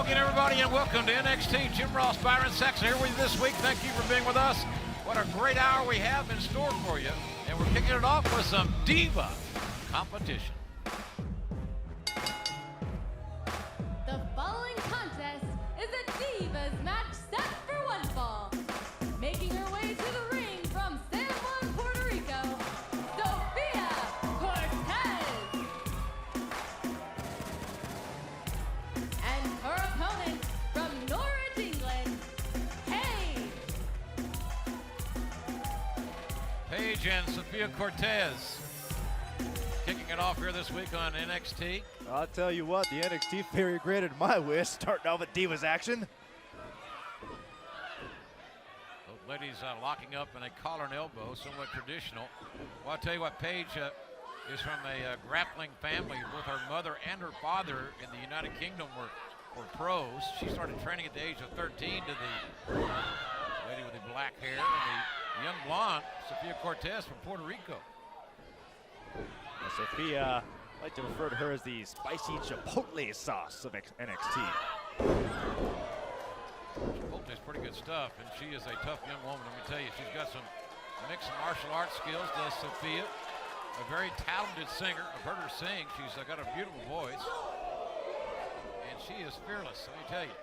Hello again, everybody, and welcome to NXT. Jim Ross, Byron Saxon here with you this week. Thank you for being with us. What a great hour we have in store for you. And we're kicking it off with some Diva competition. The following contest is a Divas match set for one fall. Making her way to the ring from San Juan, Puerto Rico, Sophia Cortez. And her opponent from Norwich, England, Paige. Paige and Sophia Cortez kicking it off here this week on NXT. I'll tell you what, the NXT fairy granted my wish, starting off with Divas action. Both ladies locking up in a collar and elbow, somewhat traditional. Well, I'll tell you what, Paige is from a grappling family. Both her mother and her father in the United Kingdom were pros. She started training at the age of 13 to the lady with the black hair and the young blonde, Sophia Cortez from Puerto Rico. Sophia, I like to refer to her as the spicy chipotle sauce of NXT. Chipotle is pretty good stuff, and she is a tough young woman. Let me tell you, she's got some mixed martial arts skills, does Sophia. A very talented singer. I've heard her sing. She's got a beautiful voice. And she is fearless, let me tell you.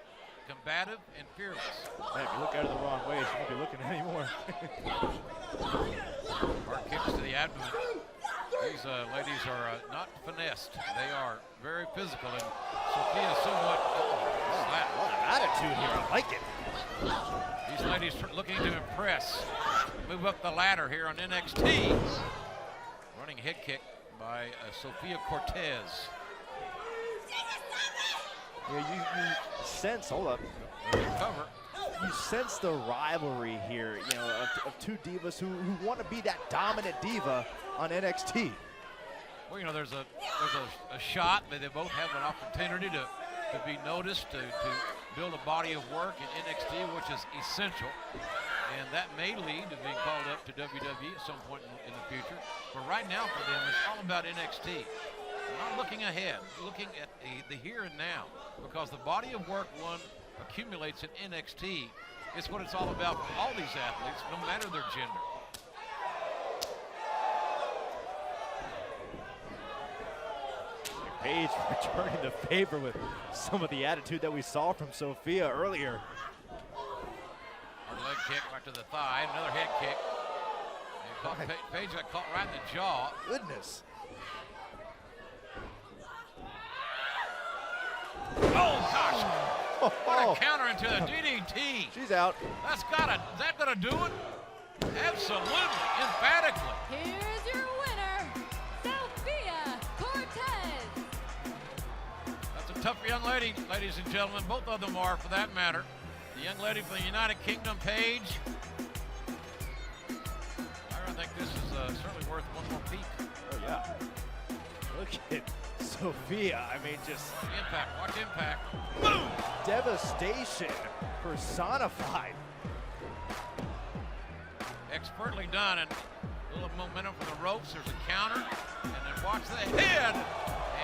Combative and fearless. Man, if you look at her the wrong way, she won't be looking anymore. Hard kicks to the abdomen. These ladies are not finessed. They are very physical, and Sophia is somewhat A lot of attitude here, I like it. These ladies are looking to impress. Move up the ladder here on NXT. Running head kick by Sophia Cortez. Yeah, you sense, hold up. Cover. You sense the rivalry here, you know, of two divas who want to be that dominant diva on NXT. Well, you know, there's a shot that they both have an opportunity to be noticed, to build a body of work in NXT, which is essential. And that may lead to being called up to WWE at some point in the future. But right now for them, it's all about NXT. They're not looking ahead, looking at the here and now, because the body of work one accumulates in NXT. It's what it's all about for all these athletes, no matter their gender. Paige returning the favor with some of the attitude that we saw from Sophia earlier. Hard leg kick right to the thigh, another head kick. Paige got caught right in the jaw. Goodness. Oh gosh! What a counter into the DDT. She's out. Is that gonna do it? Absolutely, emphatically. Here's your winner, Sophia Cortez. That's a tough young lady, ladies and gentlemen. Both of them are, for that matter. The young lady from the United Kingdom, Paige. I think this is certainly worth one more peek. Oh yeah. Look at Sophia. I mean, just Impact. Watch impact. Boom! devastation personified. Expertly done, and a little momentum from the ropes. There's a counter, and then watch the head,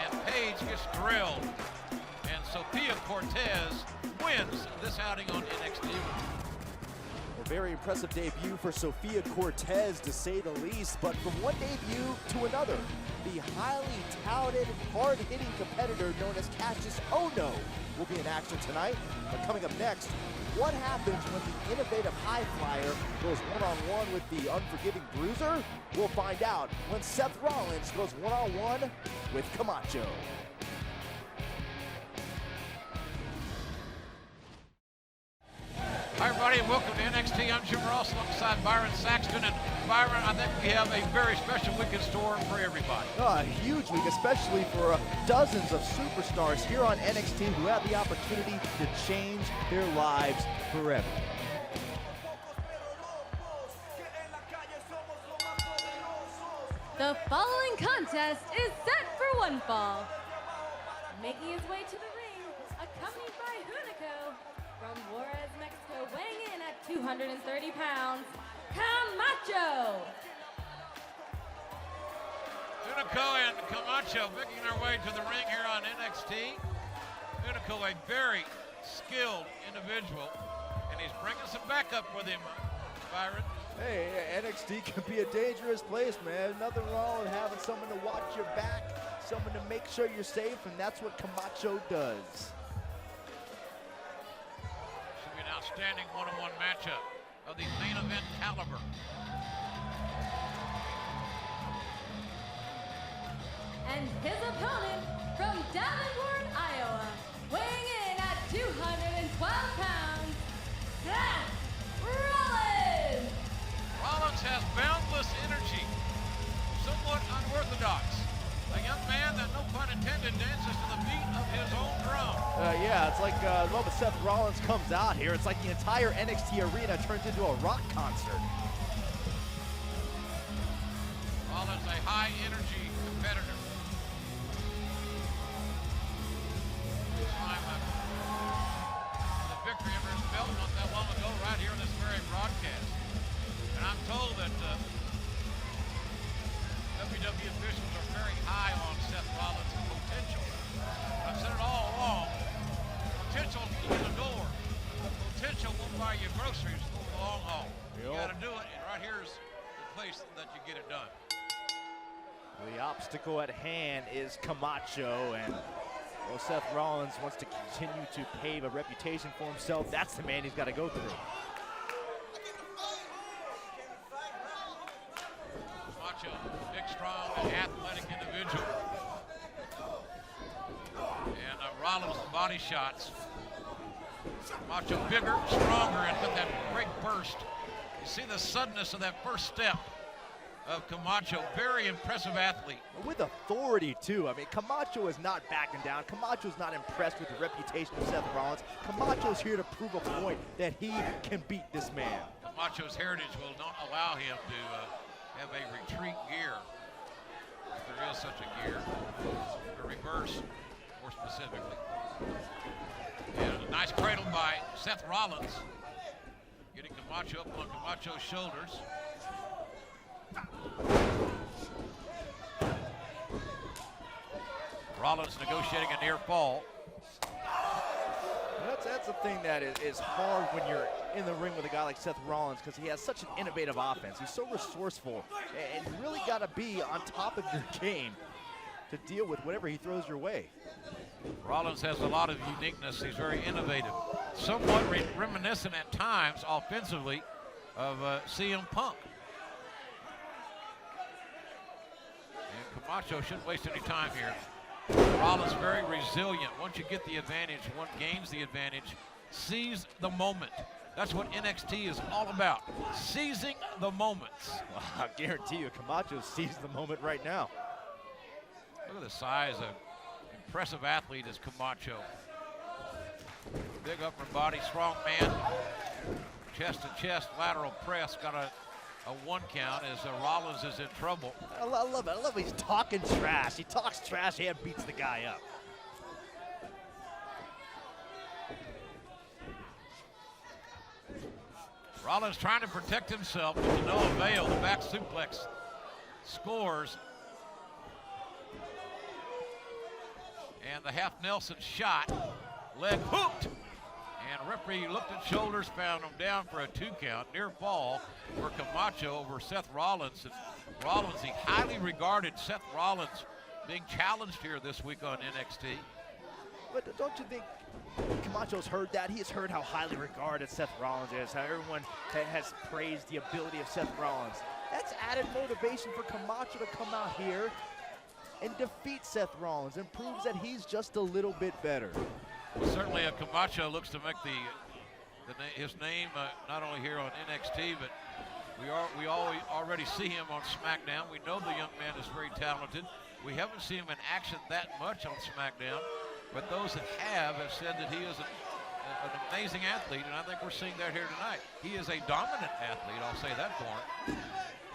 and Paige gets drilled. And Sophia Cortez wins this outing on NXT. A very impressive debut for Sophia Cortez, to say the least, but from one debut to another, the highly touted, hard-hitting competitor known as Cassius Ohno will be in action tonight. But coming up next, what happens when the innovative high flyer goes one-on-one with the unforgiving bruiser? We'll find out when Seth Rollins goes one-on-one with Camacho. Hi, everybody, and welcome to NXT. I'm Jim Ross alongside Byron Saxton. And Byron, I think we have a very special week in store for everybody. A huge week, especially for dozens of superstars here on NXT who have the opportunity to change their lives forever. The following contest is set for one fall. Making his way to the ring, accompanied by Hunico, from Juarez, Mexico, weighing in at 230 pounds, Camacho. Hunico and Camacho making their way to the ring here on NXT. Hunico, a very skilled individual, and he's bringing some backup with him, Byron. Hey, NXT can be a dangerous place, man. Nothing wrong with having someone to watch your back, someone to make sure you're safe, and that's what Camacho does. Should be an outstanding one-on-one matchup of the main event caliber. And his opponent from Davenport, Iowa, weighing in at 212 pounds, Seth Rollins. Rollins has boundless energy, somewhat unorthodox. A young man that, no pun intended, dances to the beat of his own drum. Yeah, it's like the moment Seth Rollins comes out here, it's like the entire NXT arena turns into a rock concert. Rollins, a high-energy competitor. This time, the victory over his belt not that long ago, right here in this very broadcast. And I'm told that WWE officials are very high on Seth Rollins' potential. I've said it all along. Potential is the door. Potential won't buy you groceries over the long haul. You got to do it, and right here's the place that you get it done. The obstacle at hand is Camacho, and well, Seth Rollins wants to continue to pave a reputation for himself. That's the man he's got to go through. Camacho, big, strong, and athletic individual. And Rollins' body shots. Camacho bigger, stronger, and with that great burst. You see the suddenness of that first step of Camacho. Very impressive athlete. With authority, too. I mean, Camacho is not backing down. Camacho's not impressed with the reputation of Seth Rollins. Camacho's here to prove a point that he can beat this man. Camacho's heritage will not allow him to have a retreat gear, if there is such a gear, a reverse, more specifically. And a nice cradle by Seth Rollins, getting Camacho up on Camacho's shoulders. Rollins negotiating a near fall. That's the thing that is hard when you're in the ring with a guy like Seth Rollins, because he has such an innovative offense. He's so resourceful, and you really got to be on top of your game to deal with whatever he throws your way. Rollins has a lot of uniqueness. He's very innovative. Somewhat reminiscent at times offensively of CM Punk. And Camacho shouldn't waste any time here. Rollins very resilient. Once you get the advantage, one gains the advantage, seize the moment. That's what NXT is all about, seizing the moments. Well, I guarantee you, Camacho seized the moment right now. Look at the size of impressive athlete is Camacho. Big upper body, strong man. Chest to chest, lateral press, got a one count as Rollins is in trouble. I love it. I love he's talking trash. He talks trash and beats the guy up. Rollins trying to protect himself, but to no avail. The back suplex scores. And the half Nelson shot, leg hooked. And referee looked at shoulders, found him down for a 2 count. Near fall for Camacho over Seth Rollins. And Rollins, the highly regarded Seth Rollins, being challenged here this week on NXT. But don't you think Camacho's heard that? He has heard how highly regarded Seth Rollins is, how everyone has praised the ability of Seth Rollins. That's added motivation for Camacho to come out here and defeat Seth Rollins and proves that he's just a little bit better. Well, certainly Camacho looks to make his name not only here on NXT, but we already see him on SmackDown. We know the young man is very talented. We haven't seen him in action that much on SmackDown, but those that have said that he is an amazing athlete, and I think we're seeing that here tonight. He is a dominant athlete, I'll say that for him.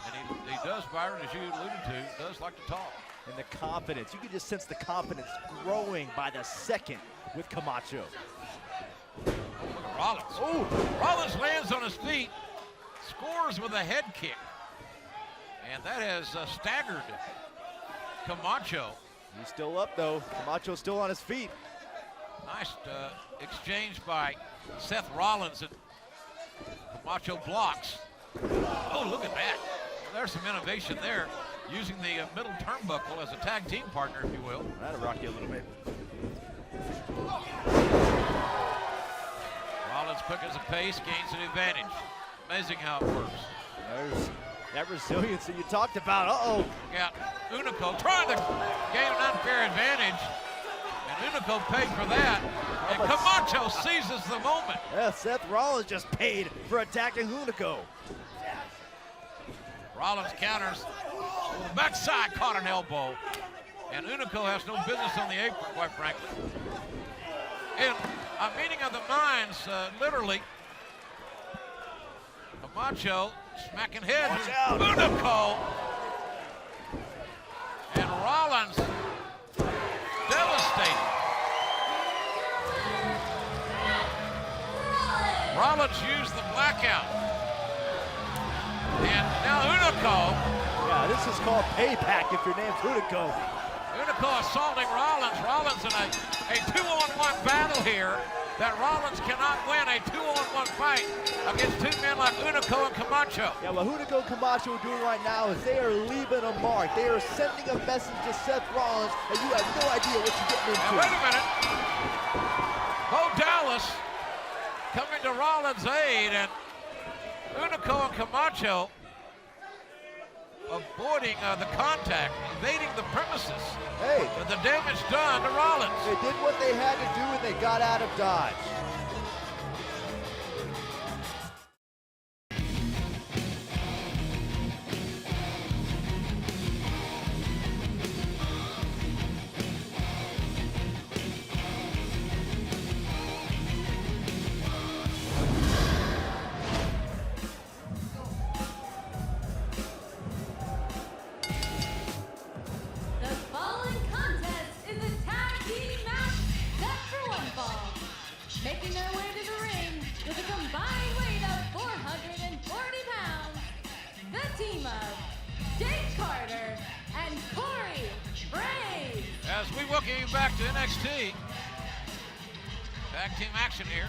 And he does, Byron, as you alluded to, does like to talk. And the confidence, you can just sense the confidence growing by the second with Camacho. Look at Rollins. Oh, Rollins lands on his feet, scores with a head kick. And that has staggered Camacho. He's still up, though. Camacho's still on his feet. Nice exchange by Seth Rollins, and Camacho blocks. Oh, look at that. Well, there's some innovation there, using the middle turnbuckle as a tag team partner, if you will. That'll rock you a little bit. Rollins quick as a pace, gains an advantage. Amazing how it works. There's that resilience that you talked about. Uh-oh. Yeah, Hunico trying to gain an unfair advantage, and Hunico paid for that, and Camacho seizes the moment. Yeah, Seth Rollins just paid for attacking Hunico. Rollins counters, the backside caught an elbow, and Hunico has no business on the apron, quite frankly. In a meeting of the minds, literally, Camacho smacking heads with Hunico, and Rollins devastated. Rollins used the blackout, and now Hunico. Yeah, this is called payback if your name's Hunico. Hunico assaulting Rollins. Rollins in a 2-on-1 battle here that Rollins cannot win a 2-on-1 fight against two men like Hunico and Camacho. Yeah, what Hunico and Camacho are doing right now is they are leaving a mark. They are sending a message to Seth Rollins, and you have no idea what you're getting into. Now, wait a minute. Bo Dallas coming to Rollins' aid, and Hunico and Camacho avoiding the contact, evading the premises. Hey. But the damage done to Rollins. They did what they had to do, and they got out of dodge. The following contest is a tag team match set for one fall. Making their way to the ring with a combined weight of 440 pounds, the team of Jake Carter and Corey Brave. As we welcome you back to NXT. Tag team action here.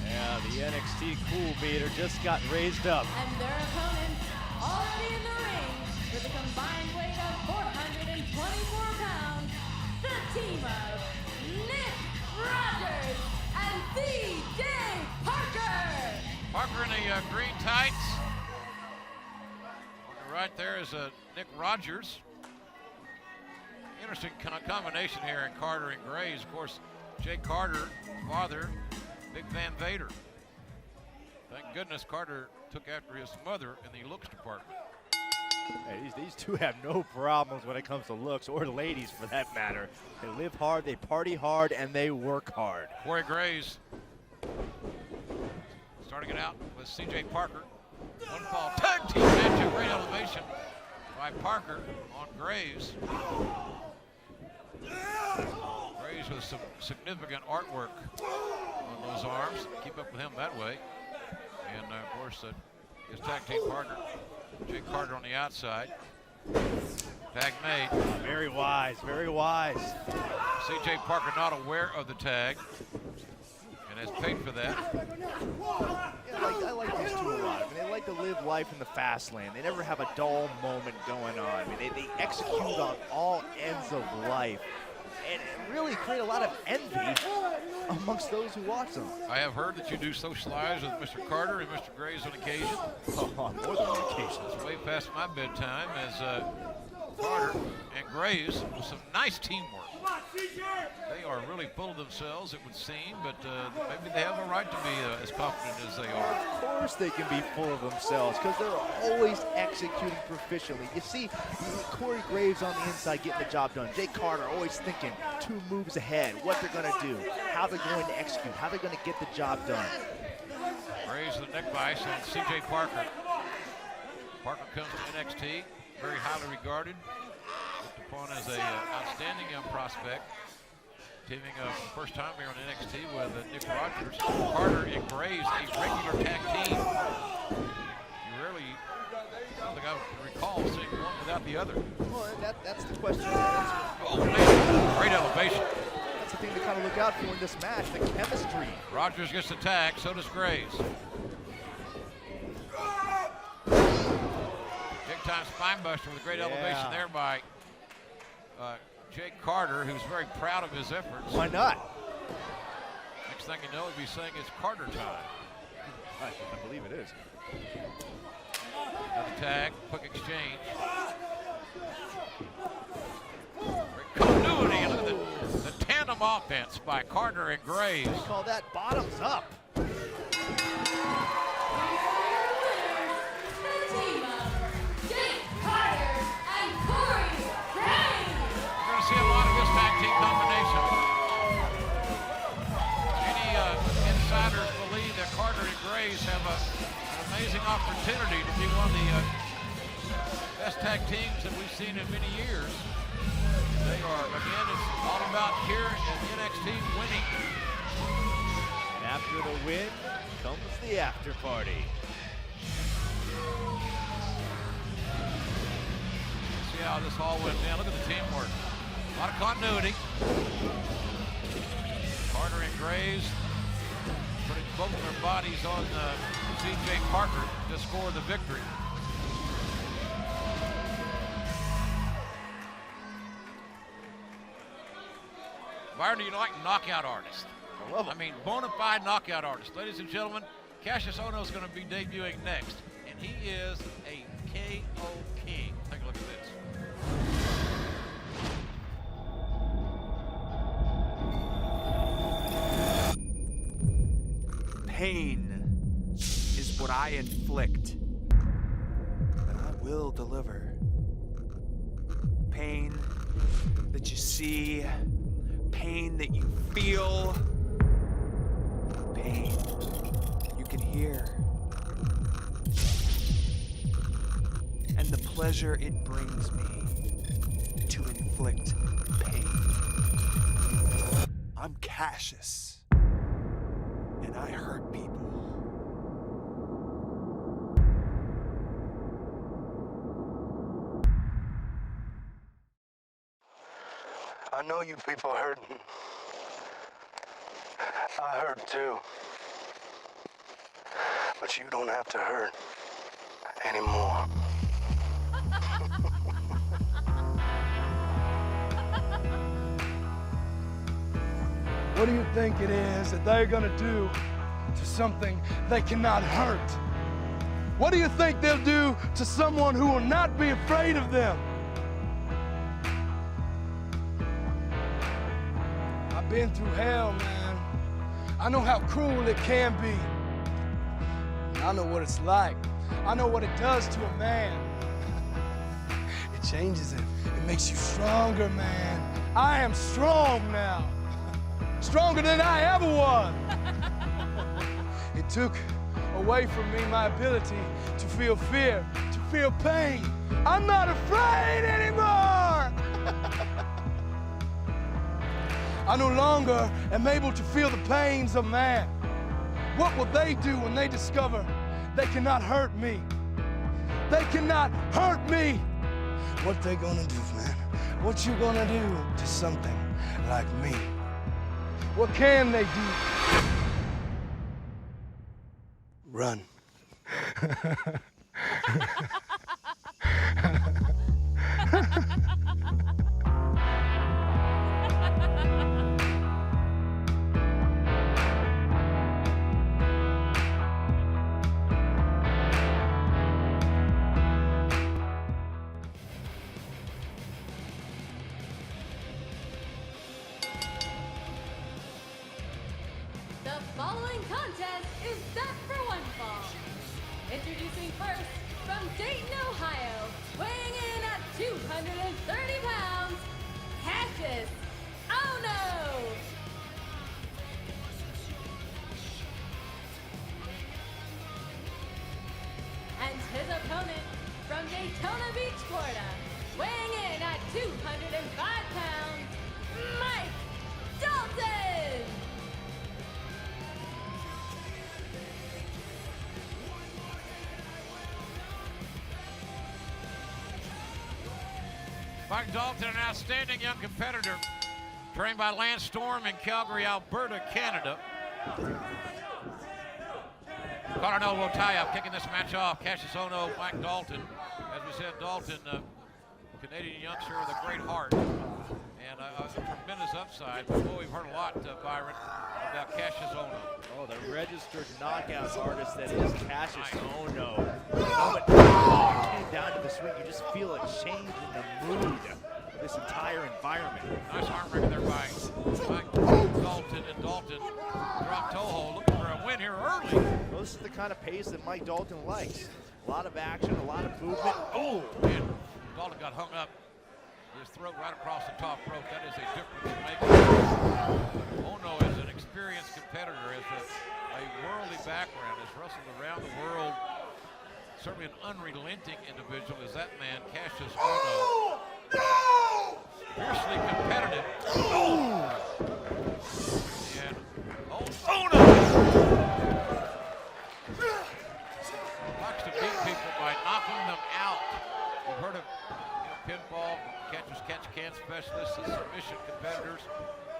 Yeah, the NXT cool meter just got raised up. And their opponents already in the ring with a combined weight of 424 pounds, the team of Nick Rogers and CJ Parker. Parker in the green tights. On the right there is Nick Rogers. Interesting kind of combination here in Carter and Graves. Of course, Jake Carter, father, Big Van Vader. Thank goodness Carter took after his mother in the looks department. Hey, these two have no problems when it comes to looks, or ladies for that matter. They live hard, they party hard, and they work hard. Corey Graves starting it out with CJ Parker. One fall tag team match at great elevation by Parker on Graves. Graves with some significant artwork on those arms. Keep up with him that way. And of course, his tag team partner, Jake Carter on the outside. Tag made. Very wise, very wise. CJ Parker not aware of the tag and has paid for that. Yeah, I like these two a lot. I mean, they like to live life in the fast lane. They never have a dull moment going on. I mean, they execute on all ends of life and really create a lot of envy amongst those who watch them. I have heard that you do socialize with Mr. Carter and Mr. Graves on occasion. Oh, more than on occasion. It's way past my bedtime as Carter and Graves with some nice teamwork. They are really full of themselves, it would seem, but maybe they have a right to be as confident as they are. Of course they can be full of themselves because they're always executing proficiently. You see Corey Graves on the inside getting the job done. Jake Carter always thinking 2 moves ahead, what they're going to do, how they're going to execute, how they're going to get the job done. Graves with the neck vice and CJ Parker. Parker comes to NXT, very highly regarded. Looked upon as an outstanding young prospect. Teaming up for the first time here on NXT with Nick Rogers. Carter and Graves, a regular tag team. You rarely, I don't think I recall seeing one without the other. Well, that's the question. Oh man, great elevation. that's the thing to kind of look out for in this match, the chemistry. Rogers gets attacked, so does Graves. Big time spine buster with a great elevation there by Jake Carter, who's very proud of his efforts. Why not? Next thing you know, he'll be saying it's Carter time. I believe it is. Another tag, quick exchange. Great continuity. Look at the tandem offense by Carter and Graves. They call that bottoms up. See a lot of this tag team combination. Many insiders believe that Carter and Graves have an amazing opportunity to be one of the best tag teams that we've seen in many years. They are, again, it's all about here in NXT winning. And after the win comes the after party. See how this all went down. Look at the teamwork. A lot of continuity. Carter and Graves putting both of their bodies on C.J. Parker to score the victory. Byron, do you like knockout artists? I love them. I mean, bona fide knockout artists. Ladies and gentlemen, Cassius Ohno is going to be debuting next, and he is a KO king. Take a look at this. Pain is what I inflict, but I will deliver. Pain that you see, pain that you feel, pain you can hear, and the pleasure it brings me to inflict pain. I'm Cassius, and I hurt people. I know you people hurting. I hurt too. But you don't have to hurt anymore. What do you think it is that they're gonna do to something they cannot hurt? What do you think they'll do to someone who will not be afraid of them? I've been through hell, man. I know how cruel it can be. I know what it's like. I know what it does to a man. It changes him. It makes you stronger, man. I am strong now. Stronger than I ever was. It took away from me my ability to feel fear, to feel pain. I'm not afraid anymore. I no longer am able to feel the pains of man. What will they do when they discover they cannot hurt me? They cannot hurt me. What they gonna do, man? What you gonna do to something like me? What can they do? Run. The following contest is set for one fall. Introducing first, from Dayton, Ohio, weighing in at 230 pounds, Cassius Ohno. And his opponent, from Daytona Beach, Florida, weighing in at 205 pounds, Mike Dalton. Mike Dalton, an outstanding young competitor, Trained by Lance Storm in Calgary, Alberta, Canada. Caught an elbow tie-up, kicking this match off. Cassius Ohno, Mike Dalton. As we said, Dalton, Canadian youngster with a great heart and a tremendous upside. But boy, we've heard a lot, Byron, about Cassius Ohno. Oh, the registered knockout artist that is Cassius Ohno. The moment he came down to this ring, you just feel a change in the mood of this entire environment. Nice arm wringer there by Mike Dalton, and Dalton dropped toe hold, looking for a win here early. Well, this is the kind of pace that Mike Dalton likes. A lot of action, a lot of movement. Oh! And Dalton got hung up. His throat right across the top rope. That is a difference maker. Ohno is an experienced competitor, has a worldly background, has wrestled around the world. Certainly an unrelenting individual is that man, Cassius Ohno. Fiercely competitive. And Ohno likes to beat people by knocking them out. We've heard of pinfall, catch-can specialists, and submission competitors.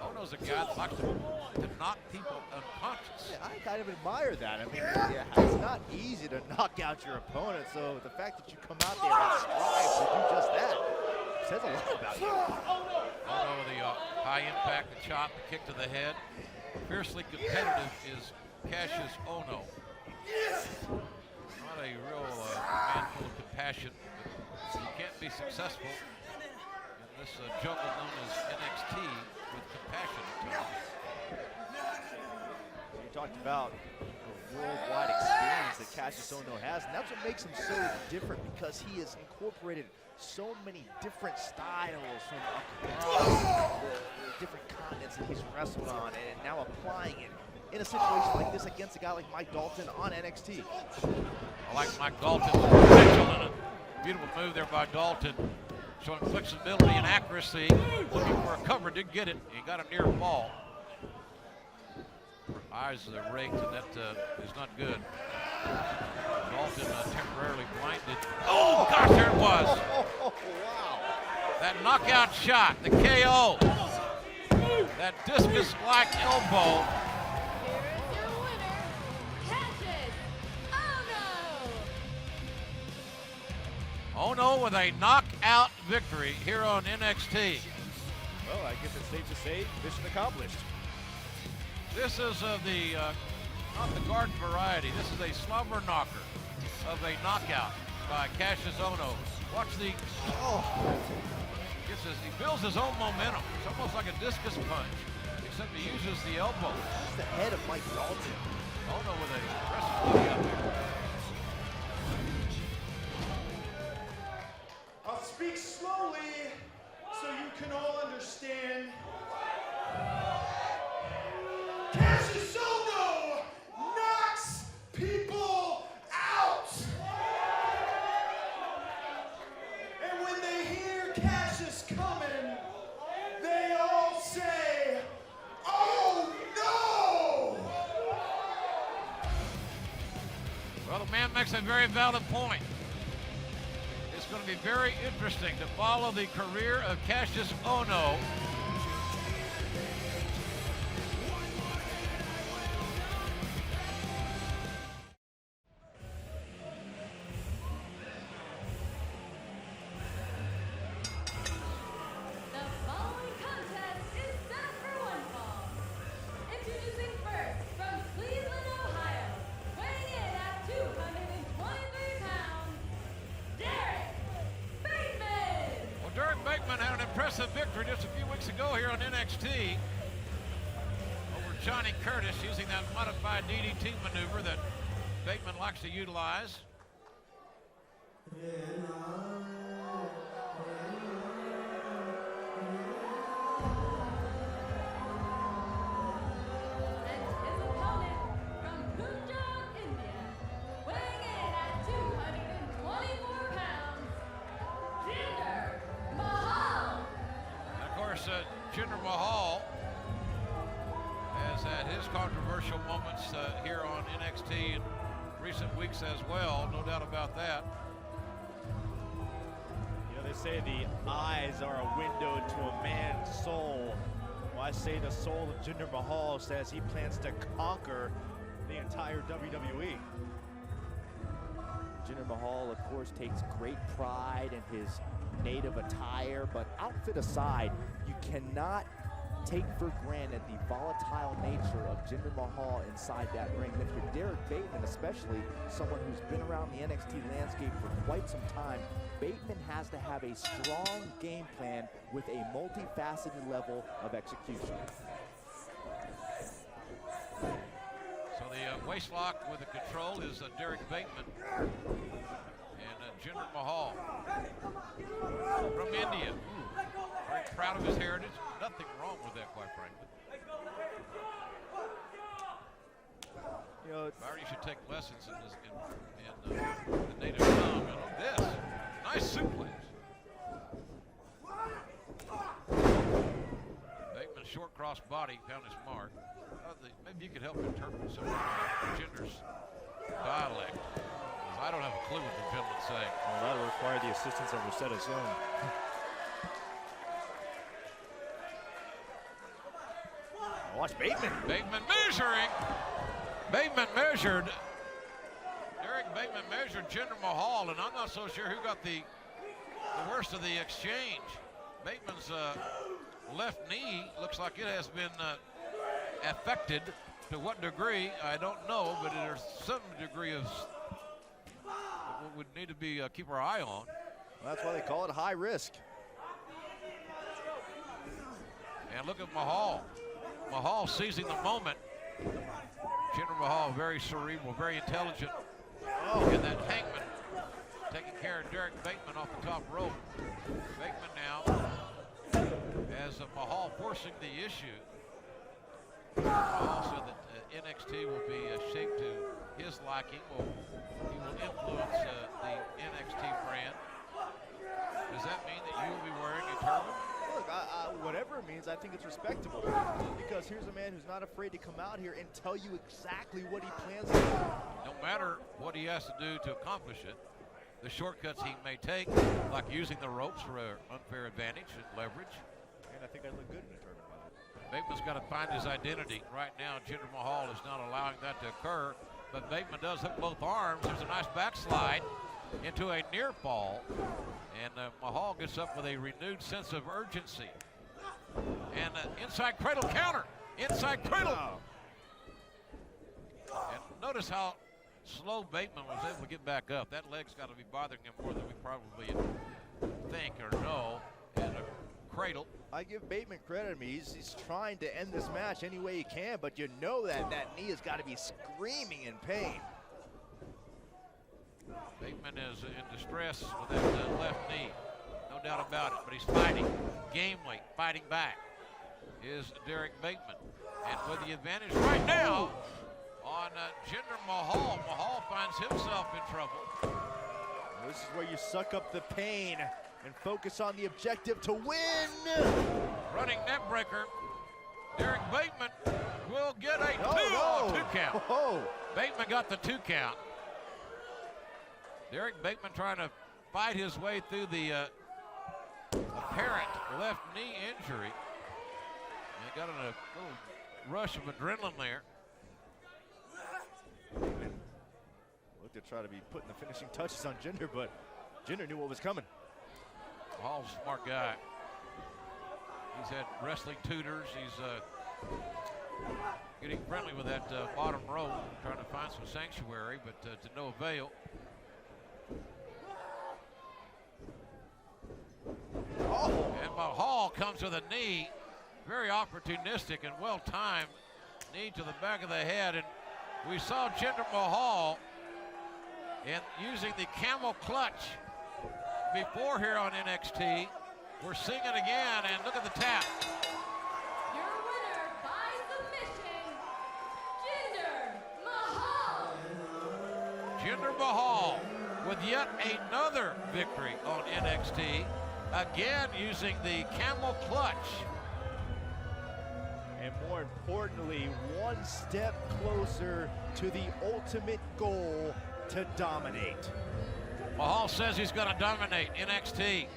Ohno's a guy that likes to knock people unconscious. Yeah, I kind of admire that. I mean, yeah, it's not easy to knock out your opponent, so the fact that you come out there and strive to do just that says a lot about you. Ohno with the high impact, the chop, the kick to the head. Fiercely competitive is Cassius Ohno. Not a real man full of compassion, but you can't be successful in this jungle known as NXT with compassion at times. You talked about the worldwide experience that Cassius Ohno has, and that's what makes him so different, because he has incorporated so many different styles from across the different continents that he's wrestled on, and now applying it in a situation like this against a guy like Mike Dalton on NXT. I like Mike Dalton's potential, and a beautiful move there by Dalton, showing flexibility and accuracy, looking for a cover, did get it. He got a near fall. Eyes are raked, and that is not good. Dalton temporarily blinded. Oh, gosh, there it was. Oh, wow. That knockout shot, the KO. That discus-like elbow. Here is your winner, Cassius Ohno. Ohno with a knockout victory here on NXT. Well, I guess it's safe to say mission accomplished. This is not the garden variety. This is a slobber knocker of a knockout by Cassius Ohno. Watch the, he builds his own momentum. It's almost like a discus punch, except he uses the elbow. That's the head of Mike Dalton. Ohno with a impressive body out there. I'll speak slowly so you can all understand. Cassius Ohno knocks people out. And when they hear Cassius coming, they all say, "Oh no!" Well, the man makes a very valid point. It's going to be very interesting to follow the career of Cassius Ohno. The following contest is set for one fall. Introducing first from Cleveland, Ohio, weighing in at 223 pounds, Derek Bateman. Well, Derek Bateman had an impressive victory just a few weeks ago here on NXT over Johnny Curtis, using that modified DDT maneuver that Bateman likes to utilize. And his opponent from Punjab, India, weighing in at 224 pounds, Jinder Mahal. And of course, Jinder Mahal has had his controversial moments here on NXT in recent weeks as well, no doubt about that. You know, they say the eyes are a window to a man's soul. Well, I say the soul of Jinder Mahal says he plans to conquer the entire WWE. Jinder Mahal, of course, takes great pride in his native attire, but outfit aside, you cannot take for granted the volatile nature of Jinder Mahal inside that ring. And if you're Derek Bateman, especially someone who's been around the NXT landscape for quite some time, Bateman has to have a strong game plan with a multifaceted level of execution. So the waist lock with the control is Derek Bateman and Jinder Mahal from India. Very proud of his heritage. Nothing wrong with that, quite frankly. You know, Barry should take lessons in this in the native tongue. And this nice suplex. Bateman's short cross body found his mark. Maybe you could help interpret some of Jinder's dialect, because I don't have a clue what the gentleman's saying. well, that'll require the assistance of Rosetta Stone. Watch Bateman. Bateman measuring. Bateman measured. Derek Bateman measured Jinder Mahal, and I'm not so sure who got the worst of the exchange. Bateman's left knee looks like it has been affected. To what degree, I don't know, but there's some degree of what would need to be keep our eye on. Well, that's why they call it high risk. And look at Mahal. Mahal seizing the moment. Jinder Mahal, very cerebral, very intelligent. Oh, and that hangman taking care of Derek Bateman off the top rope. Bateman now as Mahal forcing the issue. Mahal said that NXT will be shaped to his liking. He will influence the NXT brand. Does that mean that you will be wearing a turban? Look, whatever it means, I think it's respectable. Because here's a man who's not afraid to come out here and tell you exactly what he plans to do. No matter what he has to do to accomplish it, the shortcuts he may take, like using the ropes for an unfair advantage and leverage. And I think I look good in a turban, by the way. Bateman's got to find his identity. Right now, Jinder Mahal is not allowing that to occur, but Bateman does hook both arms. There's a nice backslide into a near fall, and Mahal gets up with a renewed sense of urgency. And inside cradle counter, inside cradle. And notice how slow Bateman was able to get back up. That leg's got to be bothering him more than we probably think or know. And a cradle. I give Bateman credit. I mean, he's trying to end this match any way he can, but you know that knee has got to be screaming in pain. Bateman is in distress with that left knee, no doubt about it, but he's fighting, gamely, fighting back is Derek Bateman. And with the advantage right now on Jinder Mahal. Mahal finds himself in trouble. This is where you suck up the pain and focus on the objective to win. Running net breaker. Derek Bateman will get a two count. Oh. Bateman got the 2 count. Derek Bateman trying to fight his way through the apparent left knee injury. He got in a little rush of adrenaline there. Looked to try to be putting the finishing touches on Jinder, but Jinder knew what was coming. Mahal's a smart guy. He's had wrestling tutors. He's getting friendly with that bottom rope, trying to find some sanctuary, but to no avail. And Mahal comes with a knee, very opportunistic and well-timed knee to the back of the head. And we saw Jinder Mahal and using the camel clutch before here on NXT. We're seeing it again, and look at the tap. Your winner by submission, Jinder Mahal. Jinder Mahal with yet another victory on NXT, again using the camel clutch. And more importantly, one step closer to the ultimate goal to dominate. Mahal says he's going to dominate NXT,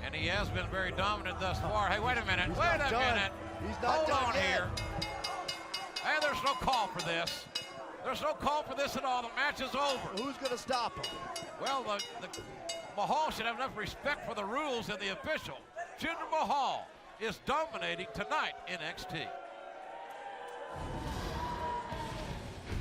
and he has been very dominant thus far. Hey, wait a minute, wait a minute. He's not Hold done on yet. here. And there's no call for this. There's no call for this at all. The match is over. Who's going to stop him? Well, the Mahal should have enough respect for the rules and the official. Jinder Mahal is dominating tonight in NXT.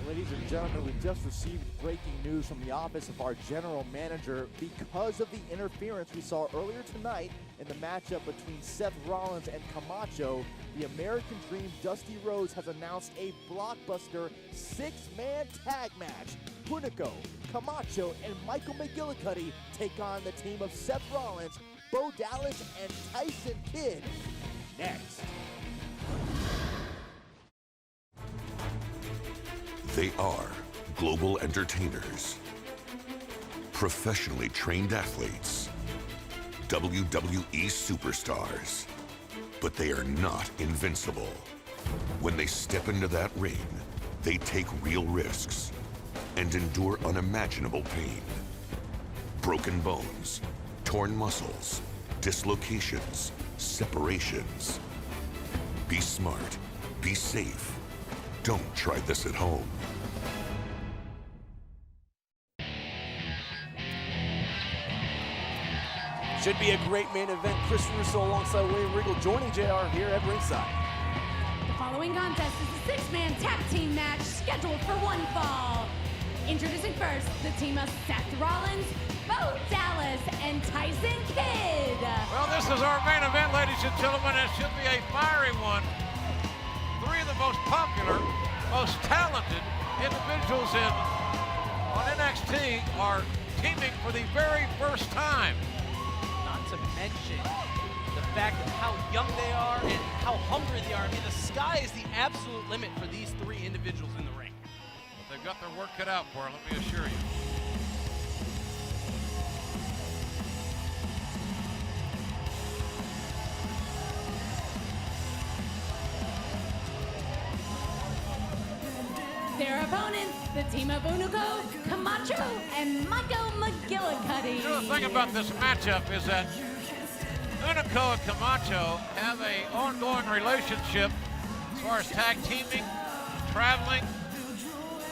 Ladies and gentlemen, we just received breaking news from the office of our general manager because of the interference we saw earlier tonight in the matchup between Seth Rollins and Camacho. The American Dream Dusty Rhodes has announced a blockbuster 6-man tag match. Hunico, Camacho, and Michael McGillicutty take on the team of Seth Rollins, Bo Dallas, and Tyson Kidd. Next. They are global entertainers, professionally trained athletes, WWE superstars, but they are not invincible. When they step into that ring, they take real risks and endure unimaginable pain. Broken bones, torn muscles, dislocations, separations. Be smart, be safe. Don't try this at home. Should be a great main event. Chris Russo alongside William Regal joining JR here at ringside. The following contest is a 6-man tag team match scheduled for one fall. Introducing first, the team of Seth Rollins, Bo Dallas, and Tyson Kidd. Well, this is our main event, ladies and gentlemen. It should be a fiery one. Three of the most popular, most talented individuals on NXT are teaming for the very first time. Not to mention the fact of how young they are and how hungry they are. I mean, the sky is the absolute limit for these three individuals in the ring. But they've got their work cut out for them, let me assure you. Their opponents, the team of Hunico, Camacho, and Michael McGillicutty. You know, the thing about this matchup is that Hunico and Camacho have an ongoing relationship as far as tag teaming, traveling.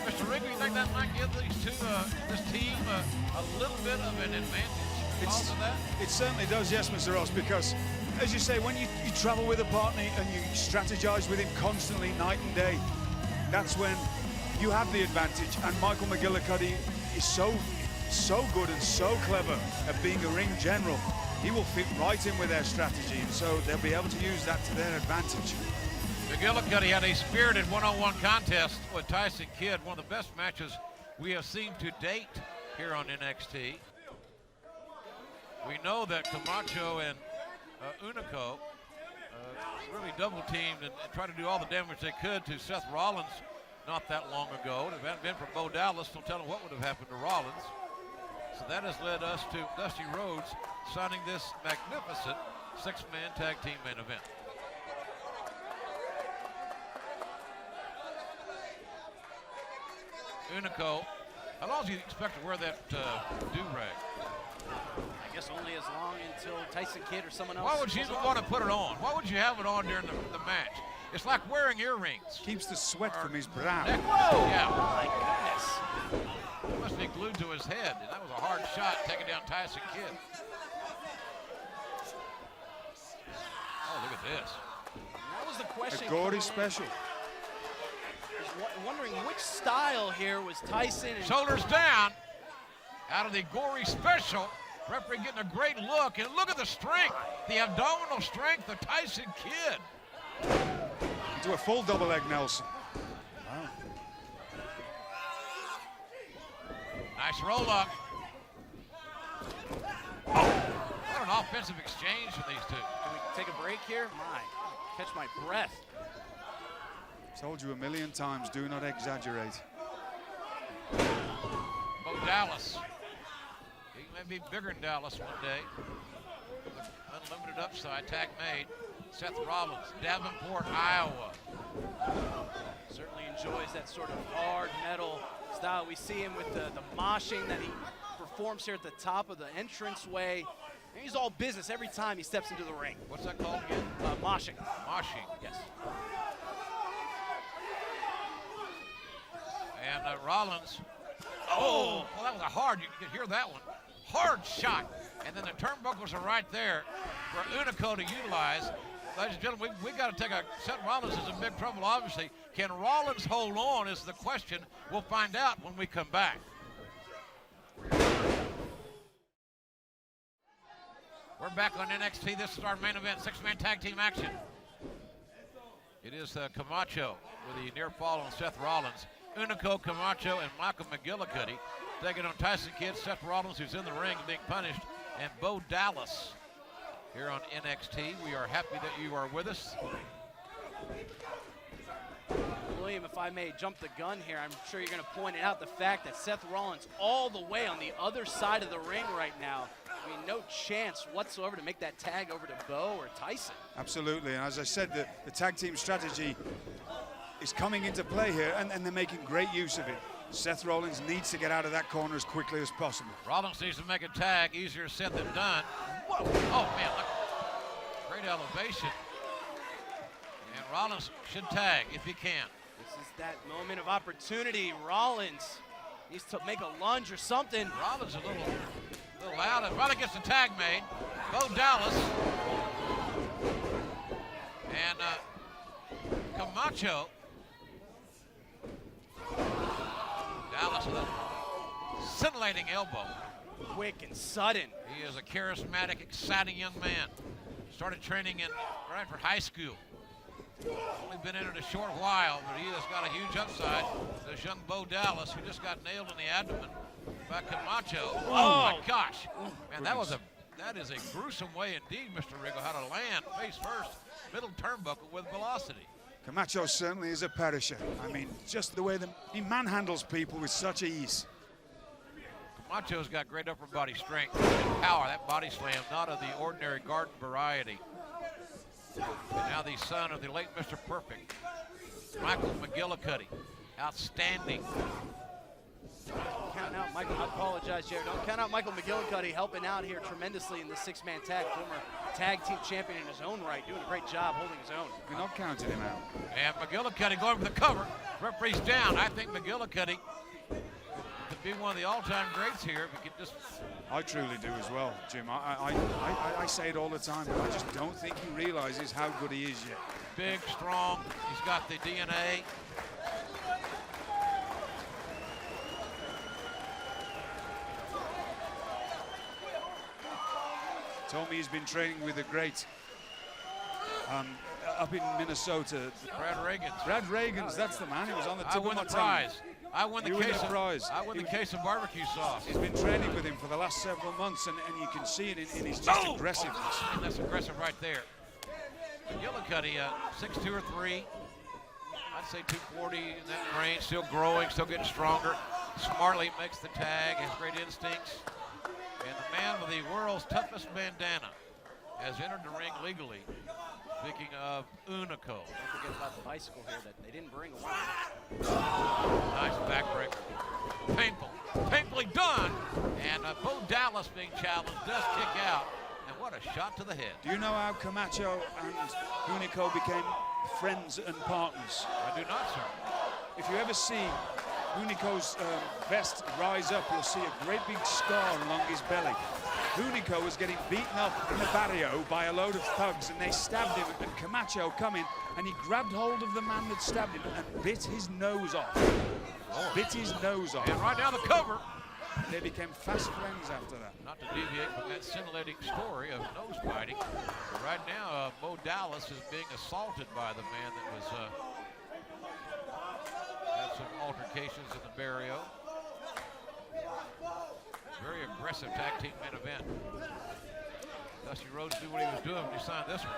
Mr. Rigby, you think that might give these two, this team a little bit of an advantage because of that? It certainly does, yes, Mr. Ross, because as you say, when you travel with a partner and you strategize with him constantly, night and day, that's when you have the advantage. And Michael McGillicutty is so good and so clever at being a ring general. He will fit right in with their strategy, and so they'll be able to use that to their advantage. McGillicutty had a spirited one-on-one contest with Tyson Kidd, one of the best matches we have seen to date here on NXT. We know that Camacho and Hunico really double-teamed and tried to do all the damage they could to Seth Rollins not that long ago. If it hadn't been for Bo Dallas, don't tell them what would have happened to Rollins. So that has led us to Dusty Rhodes signing this magnificent 6-man tag team main event. Hunico, how long do you expect to wear that do-rag? I guess only as long until Tyson Kidd or someone else. Why would you even want to put it on? Why would you have it on during the match? It's like wearing earrings. Keeps the sweat from his brow. Whoa! Yeah. My goodness. He must be glued to his head, and that was a hard shot taking down Tyson Kidd. Oh, look at this. That was the question. A Gordy special. Wondering which style here was Tyson. And Shoulders down, out of the gory special. Referee getting a great look, and look at the strength, the abdominal strength of Tyson Kidd. Do a full double leg Nelson. Wow. Nice roll up. Oh, what an offensive exchange from these two. Can we take a break here? Catch my breath. Told you a million times, do not exaggerate. Bo Dallas. He may be bigger than Dallas one day. Unlimited upside, tag made. Seth Rollins, Davenport, Iowa. Certainly enjoys that sort of hard metal style. We see him with the moshing that he performs here at the top of the entranceway. He's all business every time he steps into the ring. What's that called again? Moshing. Moshing. Yes. And Rollins. Oh, well, that was a hard, you could hear that one. Hard shot. And then the turnbuckles are right there for Hunico to utilize. Ladies and gentlemen, we got to take a, Seth Rollins is in big trouble, obviously. Can Rollins hold on is the question. We'll find out when we come back. We're back on NXT. This is our main event, six-man tag team action. It is Camacho with the near fall on Seth Rollins. Hunico, Camacho, and Michael McGillicutty taking on Tyson Kidd, Seth Rollins, who's in the ring being punished, and Bo Dallas here on NXT. We are happy that you are with us. William, if I may jump the gun here, I'm sure you're going to point out the fact that Seth Rollins all the way on the other side of the ring right now. I mean, no chance whatsoever to make that tag over to Bo or Tyson. Absolutely, and as I said, the tag team strategy is coming into play here, and they're making great use of it. Seth Rollins needs to get out of that corner as quickly as possible. Rollins needs to make a tag, easier said than done. Whoa. Oh, man, look. Great elevation. And Rollins should tag if he can. This is that moment of opportunity. Rollins needs to make a lunge or something. Rollins a little loud and probably gets the tag made. Bo Dallas and Camacho. Dallas with a scintillating elbow. Quick and sudden. He is a charismatic, exciting young man. Started training in Bradford High School. Only been in it a short while, but he has got a huge upside. This young Bo Dallas, who just got nailed in the abdomen by Camacho. Oh my gosh. Man, that is a gruesome way indeed, Mr. Riggle, how to land face first, middle turnbuckle with velocity. Camacho certainly is a perisher. I mean, just the way he manhandles people with such ease. Camacho's got great upper body strength and power. That body slam, not of the ordinary garden variety. And now the son of the late Mr. Perfect, Michael McGillicutty, outstanding. Count out Michael, I apologize, Jared. Don't count out Michael McGillicutty helping out here tremendously in this six-man tag, former tag team champion in his own right, doing a great job holding his own. We're not counting him out. And McGillicutty going for the cover. Referee's down. I think McGillicutty could be one of the all-time greats here if he could just... I truly do as well, Jim. I say it all the time, but I just don't think he realizes how good he is yet. Big, strong. He's got the DNA. Told me he's been training with a great up in Minnesota. Brad Reagans. Brad Reagans, that's the man. He was on the tip of my tongue. Prize. I win the prize. I win the case of barbecue sauce. He's been training with him for the last several months, and you can see it in his just aggressiveness. And that's aggressive right there. McGillicutty, 6'2" or 3. I'd say 240 in that range. Still growing, still getting stronger. Smartly makes the tag, has great instincts. And the man with the world's toughest bandana has entered the ring legally. Speaking of Hunico. Don't forget about the bicycle here that they didn't bring away. Nice backbreaker. Painful. Painfully done. And Bo Dallas being challenged does kick out. And what a shot to the head. Do you know how Camacho and Hunico became friends and partners? I do not, sir. If you ever see Hunico's vest rise up, you'll see a great big scar along his belly. Hunico was getting beaten up in the barrio by a load of thugs, and they stabbed him, and Camacho come in, and he grabbed hold of the man that stabbed him and bit his nose off. Bit his nose off. And right now the cover. They became fast friends after that. Not to deviate from that scintillating story of nose biting, but right now Bo Dallas is being assaulted by the man that was had some altercations in the barrio. Very aggressive tag team main event. Dusty Rhodes knew what he was doing when he signed this one.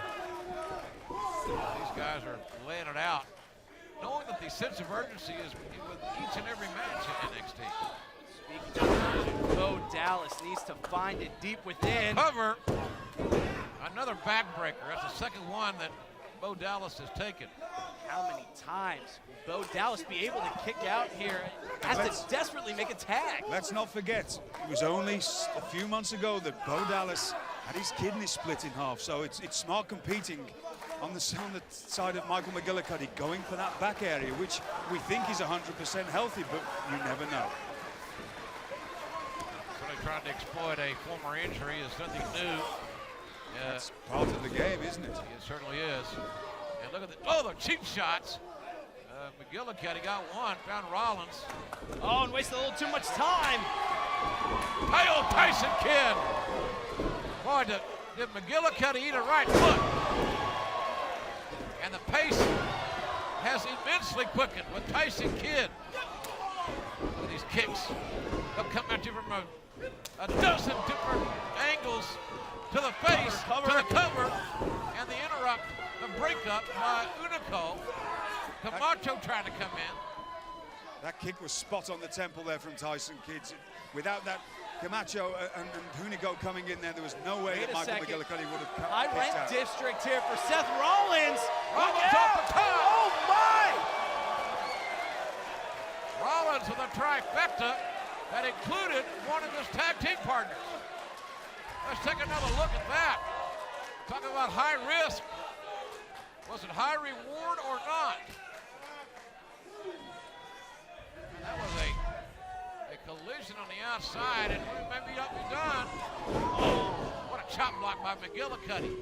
These guys are laying it out, knowing that the sense of urgency is with each and every match in NXT. Speaking of urgency, Bo Dallas needs to find it deep within. Cover. Another backbreaker. That's the second one that Bo Dallas has taken. How many times will Bo Dallas be able to kick out here? Has to desperately make a tag. Let's not forget, it was only a few months ago that Bo Dallas had his kidney split in half, so it's smart competing on the side of Michael McGillicutty, going for that back area, which we think is 100% healthy, but you never know. Certainly trying to exploit a former injury is nothing new. It's part of the game, isn't it? It certainly is. And look at the cheap shots. McGillicutty got one, found Rollins. Oh, and wasted a little too much time. Hey, old Tyson Kidd. Boy, did McGillicutty eat a right foot. And the pace has immensely quickened with Tyson Kidd. Look at these kicks. They'll come at you from a dozen different angles to the face, to the cover, and the interrupt, the breakup by Hunico. Camacho trying to come in. That kick was spot on the temple there from Tyson Kidd. Without that, Camacho and Hunico coming in there, there was no way that Michael McGillicutty would have kicked High rent out. district here for Seth Rollins. Rollins off the top. Oh my! Rollins with a trifecta that included one of his tag team partners. Let's take another look at that. Talking about high risk. Was it high reward or not? And that was a collision on the outside, and maybe not be done. Oh, what a chop block by McGillicutty.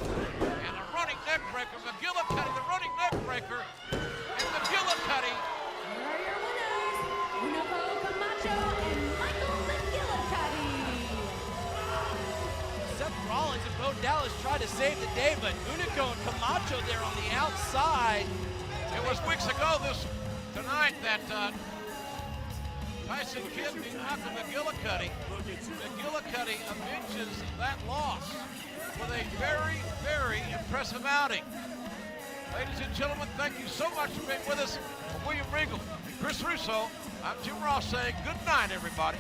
And a running neck breaker, McGillicutty, the running neck breaker, and McGillicutty. Here are your winners, Hunico, Camacho, and Michael McGillicutty. Seth Rollins and Bo Dallas tried to save the day, but Hunico and Camacho there on the outside. It was weeks ago tonight that Tyson Kidd beat Michael McGillicutty. McGillicutty avenges that loss with a very, very impressive outing. Ladies and gentlemen, thank you so much for being with us. For William Regal and Chris Russo, I'm Jim Ross saying good night, everybody.